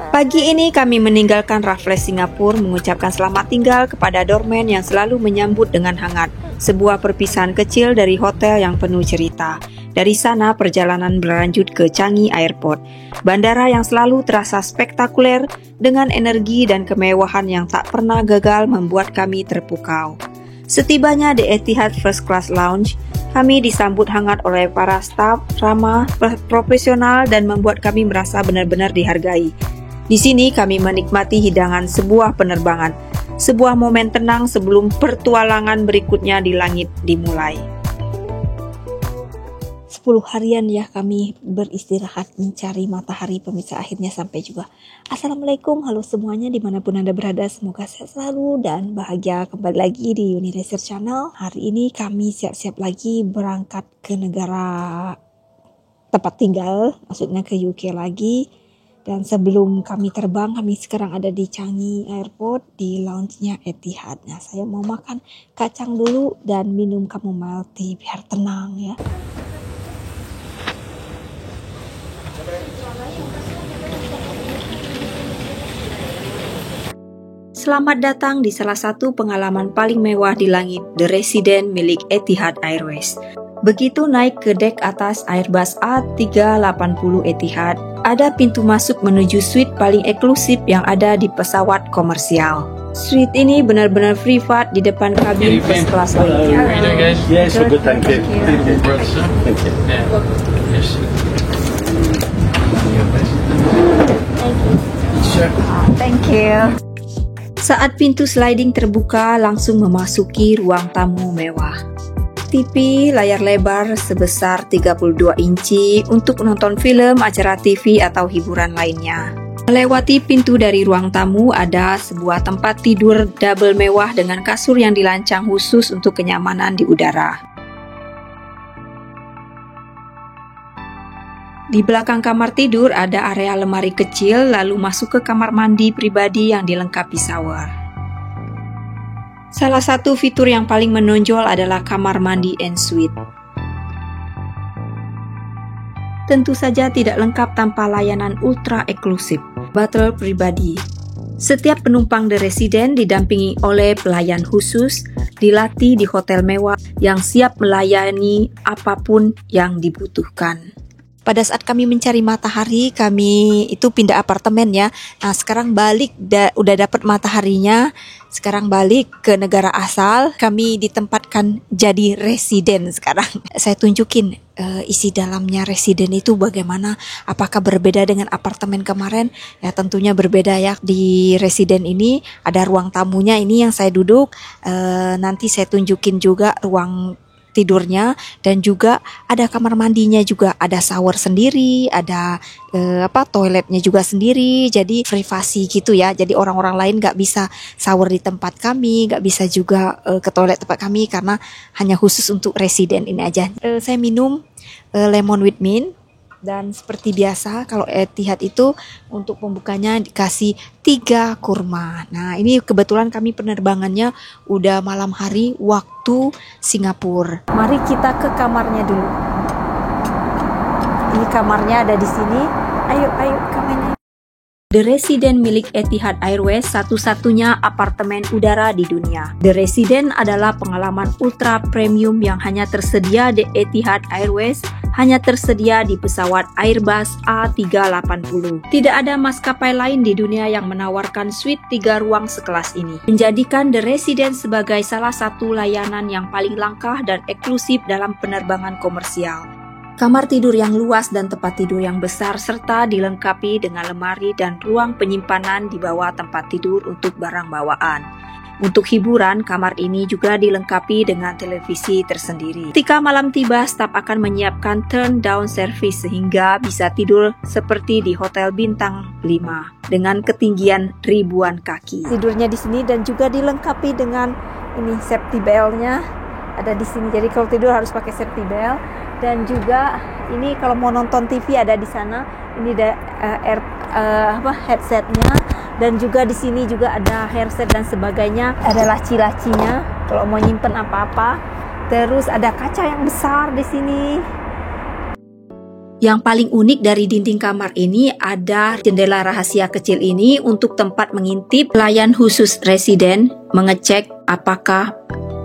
Pagi ini kami meninggalkan Raffles Singapura mengucapkan selamat tinggal kepada doorman yang selalu menyambut dengan hangat. Sebuah perpisahan kecil dari hotel yang penuh cerita. Dari sana perjalanan berlanjut ke Changi Airport, bandara yang selalu terasa spektakuler dengan energi dan kemewahan yang tak pernah gagal membuat kami terpukau. Setibanya di Etihad First Class Lounge, kami disambut hangat oleh para staf ramah, profesional dan membuat kami merasa benar-benar dihargai. Di sini kami menikmati hidangan sebuah penerbangan, sebuah momen tenang sebelum petualangan berikutnya di langit dimulai. 10 harian ya kami beristirahat mencari matahari pemirsa, akhirnya sampai juga. Assalamualaikum, halo semuanya dimanapun Anda berada, semoga sehat selalu dan bahagia. Kembali lagi di Uniracer Channel. Hari ini kami siap-siap lagi berangkat ke negara tempat tinggal, maksudnya ke UK lagi. Dan sebelum kami terbang, kami sekarang ada di Changi Airport di lounge-nya Etihad. Nah, saya mau makan kacang dulu dan minum chamomile tea biar tenang ya. Selamat datang di salah satu pengalaman paling mewah di langit, The Resident milik Etihad Airways. Begitu naik ke dek atas Airbus A380 Etihad, ada pintu masuk menuju suite paling eksklusif yang ada di pesawat komersial. Suite ini benar-benar privat di depan kabin first class lainnya. Yes, good, thank you. Thank you. Saat pintu sliding terbuka, langsung memasuki ruang tamu mewah. TV layar lebar sebesar 32 inci untuk menonton film, acara TV atau hiburan lainnya. Melewati pintu dari ruang tamu ada sebuah tempat tidur double mewah dengan kasur yang dirancang khusus untuk kenyamanan di udara. Di belakang kamar tidur ada area lemari kecil, lalu masuk ke kamar mandi pribadi yang dilengkapi shower. Salah satu fitur yang paling menonjol adalah kamar mandi ensuite. Tentu saja tidak lengkap tanpa layanan ultra eksklusif, butler pribadi. Setiap penumpang The Resident didampingi oleh pelayan khusus, dilatih di hotel mewah yang siap melayani apapun yang dibutuhkan. Pada saat kami mencari matahari, kami itu pindah apartemen ya. Nah sekarang balik, udah dapat mataharinya. Sekarang balik ke negara asal. Kami ditempatkan jadi residen sekarang. Saya tunjukin isi dalamnya residen itu bagaimana. Apakah berbeda dengan apartemen kemarin? Ya tentunya berbeda ya. Di residen ini ada ruang tamunya, ini yang saya duduk. Nanti saya tunjukin juga ruang tidurnya dan juga ada kamar mandinya juga, ada shower sendiri, ada toiletnya juga sendiri, jadi privasi gitu ya. Jadi orang-orang lain nggak bisa shower di tempat kami, nggak bisa juga ke toilet tempat kami karena hanya khusus untuk residen ini aja. Saya minum lemon with mint. Dan seperti biasa kalau Etihad itu untuk pembukanya dikasih 3 kurma. Nah ini kebetulan kami penerbangannya udah malam hari waktu Singapura. Mari kita ke kamarnya dulu. Ini kamarnya ada di sini. Ayo kamarnya. The Resident milik Etihad Airways satu-satunya apartemen udara di dunia. The Resident adalah pengalaman ultra premium yang hanya tersedia di Etihad Airways, hanya tersedia di pesawat Airbus A380. Tidak ada maskapai lain di dunia yang menawarkan suite 3 ruang sekelas ini, menjadikan The Resident sebagai salah satu layanan yang paling langka dan eksklusif dalam penerbangan komersial. Kamar tidur yang luas dan tempat tidur yang besar serta dilengkapi dengan lemari dan ruang penyimpanan di bawah tempat tidur untuk barang bawaan. Untuk hiburan, kamar ini juga dilengkapi dengan televisi tersendiri. Ketika malam tiba, staf akan menyiapkan turn down service sehingga bisa tidur seperti di hotel bintang 5 dengan ketinggian ribuan kaki. Tidurnya di sini dan juga dilengkapi dengan ini safety belt-nya ada di sini. Jadi kalau tidur harus pakai safety belt. Dan juga ini kalau mau nonton TV ada di sana. Ini ada headsetnya, dan juga di sini juga ada headset dan sebagainya. Ada laci-lacinya kalau mau nyimpen apa-apa. Terus ada kaca yang besar di sini. Yang paling unik dari dinding kamar ini ada jendela rahasia kecil ini untuk tempat mengintip pelayan khusus residen mengecek apakah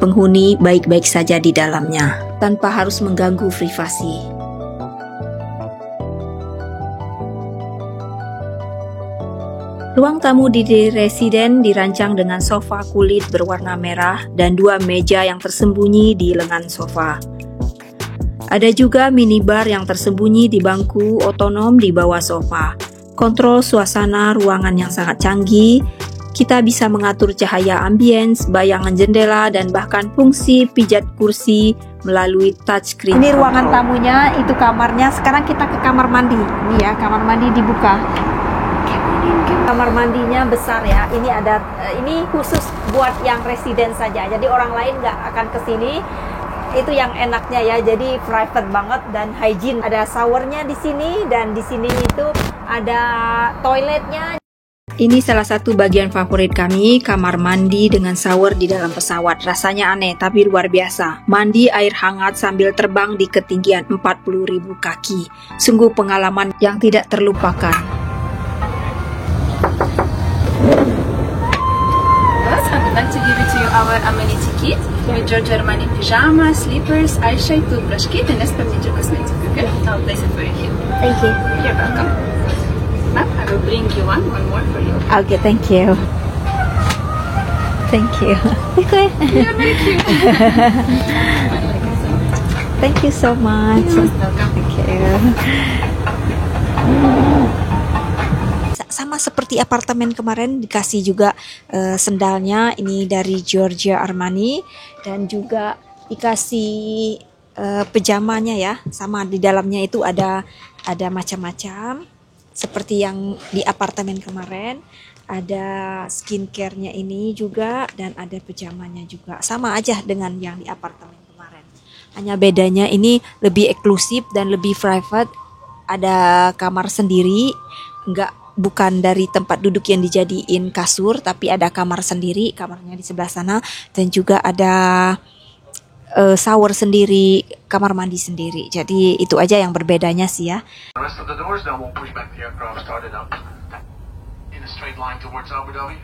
penghuni baik-baik saja di dalamnya tanpa harus mengganggu privasi. Ruang tamu di residen dirancang dengan sofa kulit berwarna merah dan 2 meja yang tersembunyi di lengan sofa. Ada juga minibar yang tersembunyi di bangku otonom di bawah sofa. Kontrol suasana ruangan yang sangat canggih. Kita bisa mengatur cahaya ambience, bayangan jendela, dan bahkan fungsi pijat kursi melalui touchscreen. Ini ruangan tamunya, itu kamarnya. Sekarang kita ke kamar mandi. Ini ya, kamar mandi dibuka. Kamar mandinya besar ya. Ini khusus buat yang residen saja. Jadi orang lain nggak akan ke sini. Itu yang enaknya ya, jadi private banget dan hygiene. Ada showernya di sini dan di sini itu ada toiletnya. Ini salah satu bagian favorit kami, kamar mandi dengan shower di dalam pesawat. Rasanya aneh tapi luar biasa. Mandi air hangat sambil terbang di ketinggian 40.000 kaki. Sungguh pengalaman yang tidak terlupakan. I'd like to give it to you our amenity kit with Giorgio Armani pyjama, slippers, eyeshade, toothbrush kit, and Esper Major Cosmetics. Okay, I'll place it for you here. Thank you. You're welcome. Ma'am, I will bring you one more for you. Okay, thank you. Thank you. Okay. You're very cute. Thank you so much. You're most welcome. Thank you. Sama seperti apartemen kemarin, dikasih juga sendalnya ini dari Giorgio Armani dan juga dikasih pejamanya ya, sama di dalamnya itu ada macam-macam seperti yang di apartemen kemarin. Ada skincare-nya ini juga dan ada pejamanya juga, sama aja dengan yang di apartemen kemarin. Hanya bedanya ini lebih eksklusif dan lebih private. Ada kamar sendiri, bukan dari tempat duduk yang dijadiin kasur, tapi ada kamar sendiri, kamarnya di sebelah sana, dan juga ada shower sendiri, kamar mandi sendiri. Jadi itu aja yang berbedanya sih ya. The rest of the doors now won't push back the aircraft started up in a straight line towards Abu Dhabi.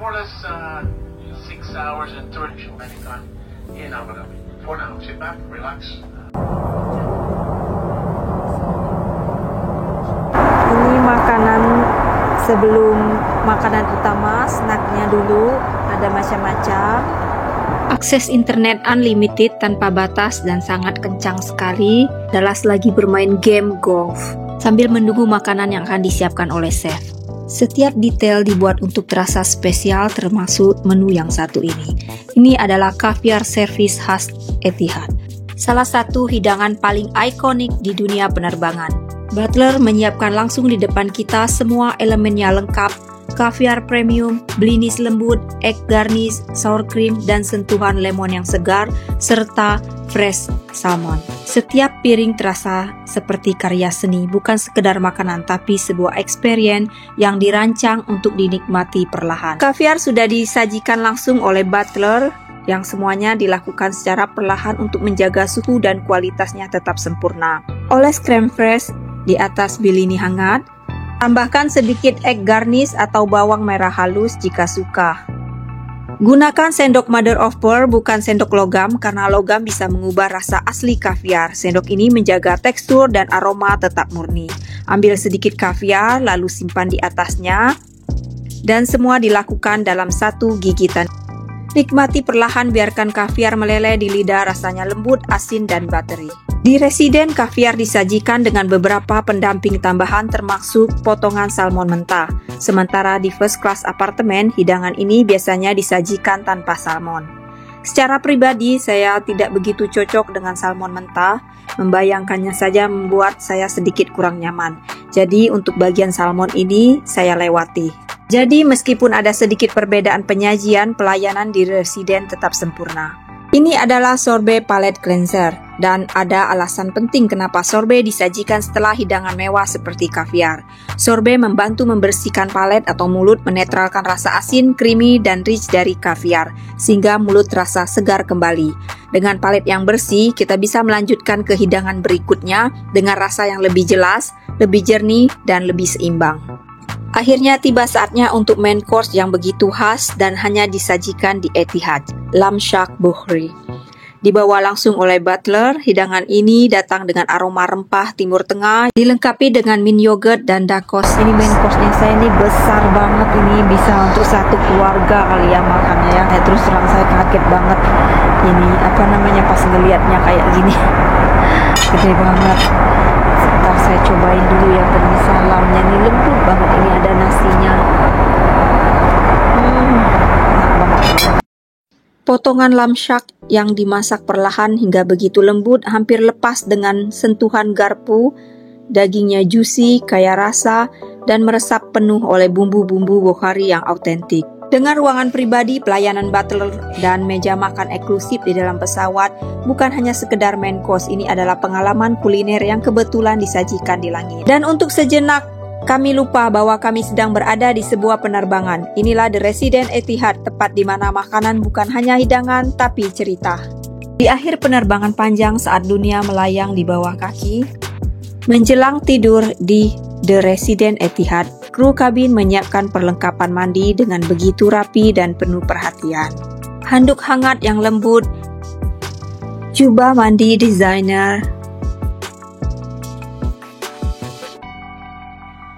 More or less 6 hours and 30 anytime in Abu Dhabi. For now, sit back, relax. Ini makanan sebelum makanan utama, snacknya dulu, ada macam-macam. Akses internet unlimited tanpa batas dan sangat kencang sekali. Dallas lagi bermain game golf sambil menunggu makanan yang akan disiapkan oleh chef. Setiap detail dibuat untuk terasa spesial, termasuk menu yang satu ini. Ini adalah caviar service khas Etihad, salah satu hidangan paling ikonik di dunia penerbangan. Butler menyiapkan langsung di depan kita semua elemennya lengkap, caviar premium, blinis lembut, egg garnish, sour cream, dan sentuhan lemon yang segar, serta fresh salmon. Setiap piring terasa seperti karya seni, bukan sekedar makanan, tapi sebuah experience yang dirancang untuk dinikmati perlahan. Caviar sudah disajikan langsung oleh butler, yang semuanya dilakukan secara perlahan untuk menjaga suhu dan kualitasnya tetap sempurna. Oles creme fresh di atas bilini hangat. Tambahkan sedikit egg garnish atau bawang merah halus jika suka. Gunakan sendok mother of pearl, bukan sendok logam, karena logam bisa mengubah rasa asli kaviar. Sendok ini menjaga tekstur dan aroma tetap murni. Ambil sedikit kaviar, lalu simpan di atasnya. Dan semua dilakukan dalam satu gigitan. Nikmati perlahan, biarkan kaviar meleleh di lidah, rasanya lembut, asin, dan buttery. Di residen, kaviar disajikan dengan beberapa pendamping tambahan termasuk potongan salmon mentah. Sementara di first class apartemen, hidangan ini biasanya disajikan tanpa salmon. Secara pribadi, saya tidak begitu cocok dengan salmon mentah. Membayangkannya saja membuat saya sedikit kurang nyaman. Jadi untuk bagian salmon ini, saya lewati. Jadi meskipun ada sedikit perbedaan penyajian, pelayanan di residen tetap sempurna. Ini adalah sorbet palette cleanser. Dan ada alasan penting kenapa sorbet disajikan setelah hidangan mewah seperti kaviar. Sorbet membantu membersihkan palet atau mulut, menetralkan rasa asin, creamy, dan rich dari kaviar, sehingga mulut terasa segar kembali. Dengan palet yang bersih, kita bisa melanjutkan ke hidangan berikutnya dengan rasa yang lebih jelas, lebih jernih, dan lebih seimbang. Akhirnya tiba saatnya untuk main course yang begitu khas dan hanya disajikan di Etihad, lamb shank bukhari. Dibawa langsung oleh butler, hidangan ini datang dengan aroma rempah Timur Tengah, dilengkapi dengan mint yogurt dan dakos. Ini main course-nya saya ini besar banget, ini bisa untuk satu keluarga kali ya makannya ya. Terus terang saya kaget banget, ini pas ngelihatnya kayak gini, gede banget. Sebentar saya cobain dulu ya pemirsa, lamnya ini lembut banget, ini ada nasinya. Enak banget. Potongan lamb shank yang dimasak perlahan hingga begitu lembut, hampir lepas dengan sentuhan garpu, dagingnya juicy, kaya rasa, dan meresap penuh oleh bumbu-bumbu Bukhari yang autentik. Dengan ruangan pribadi, pelayanan butler, dan meja makan eksklusif di dalam pesawat, bukan hanya sekedar main course, ini adalah pengalaman kuliner yang kebetulan disajikan di langit. Dan untuk sejenak, kami lupa bahwa kami sedang berada di sebuah penerbangan. Inilah The Resident Etihad, tempat di mana makanan bukan hanya hidangan, tapi cerita. Di akhir penerbangan panjang saat dunia melayang di bawah kaki, menjelang tidur di The Resident Etihad, kru kabin menyiapkan perlengkapan mandi dengan begitu rapi dan penuh perhatian. Handuk hangat yang lembut, jubah mandi desainer,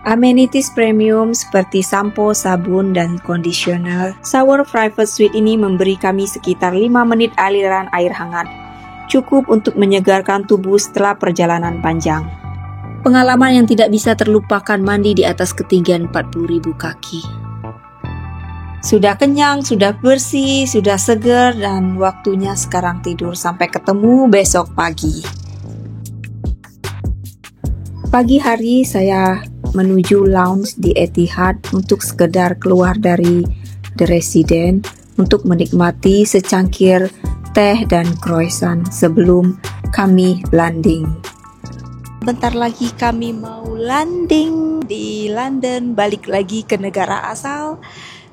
amenities premium seperti sampo, sabun, dan conditioner. Shower private suite ini memberi kami sekitar 5 menit aliran air hangat, cukup untuk menyegarkan tubuh setelah perjalanan panjang. Pengalaman yang tidak bisa terlupakan mandi di atas ketinggian 40.000 kaki. Sudah kenyang, sudah bersih, sudah segar, dan waktunya sekarang tidur sampai ketemu besok pagi. Pagi hari saya menuju lounge di Etihad untuk sekedar keluar dari The Resident untuk menikmati secangkir teh dan croissant sebelum kami landing. Bentar lagi kami mau landing di London, balik lagi ke negara asal,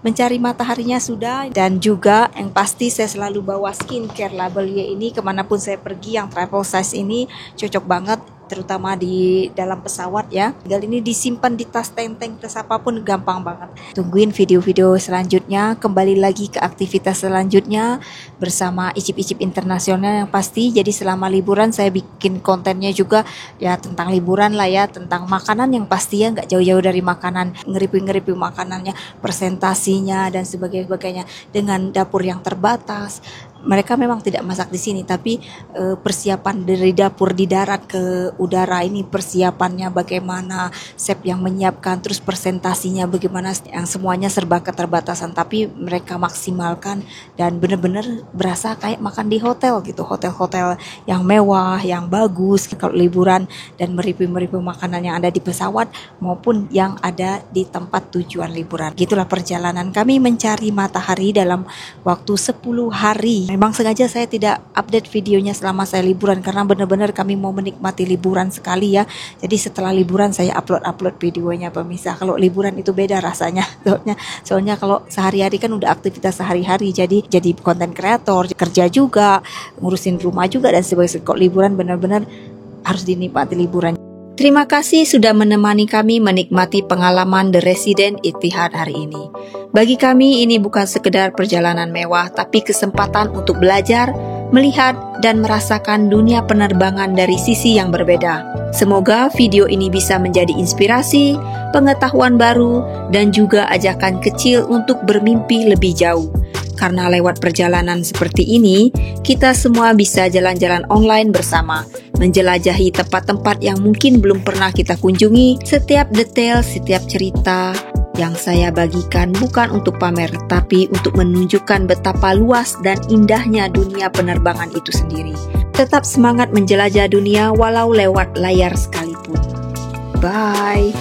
mencari mataharinya sudah, dan juga yang pasti saya selalu bawa skincare label Y ini kemanapun saya pergi, yang travel size ini cocok banget, terutama di dalam pesawat ya. Tinggal ini disimpan di tas tenteng, tas apapun gampang banget. Tungguin video-video selanjutnya, kembali lagi ke aktivitas selanjutnya bersama Icip-Icip Internasional yang pasti. Jadi selama liburan saya bikin kontennya juga ya tentang liburan lah ya, tentang makanan yang pasti ya, nggak jauh-jauh dari makanan, nge-review makanannya, presentasinya dan sebagainya, dengan dapur yang terbatas. Mereka memang tidak masak di sini, tapi persiapan dari dapur di darat ke udara ini, persiapannya bagaimana, chef yang menyiapkan, terus presentasinya bagaimana, yang semuanya serba keterbatasan, tapi mereka maksimalkan dan benar-benar berasa kayak makan di hotel gitu, hotel-hotel yang mewah, yang bagus kalau liburan, dan mereview makanan yang ada di pesawat maupun yang ada di tempat tujuan liburan. Gitulah perjalanan kami mencari matahari dalam waktu 10 hari. Memang sengaja saya tidak update videonya selama saya liburan karena benar-benar kami mau menikmati liburan sekali ya. Jadi setelah liburan saya upload videonya pemirsa. Kalau liburan itu beda rasanya. Soalnya kalau sehari-hari kan udah aktivitas sehari-hari, jadi konten kreator, kerja juga, ngurusin rumah juga dan sebagainya. Kalau liburan benar-benar harus dinikmati liburan. Terima kasih sudah menemani kami menikmati pengalaman The Resident Etihad hari ini. Bagi kami ini bukan sekedar perjalanan mewah, tapi kesempatan untuk belajar, melihat, dan merasakan dunia penerbangan dari sisi yang berbeda. Semoga video ini bisa menjadi inspirasi, pengetahuan baru, dan juga ajakan kecil untuk bermimpi lebih jauh. Karena lewat perjalanan seperti ini, kita semua bisa jalan-jalan online bersama, menjelajahi tempat-tempat yang mungkin belum pernah kita kunjungi. Setiap detail, setiap cerita yang saya bagikan bukan untuk pamer, tapi untuk menunjukkan betapa luas dan indahnya dunia penerbangan itu sendiri. Tetap semangat menjelajah dunia walau lewat layar sekalipun. Bye!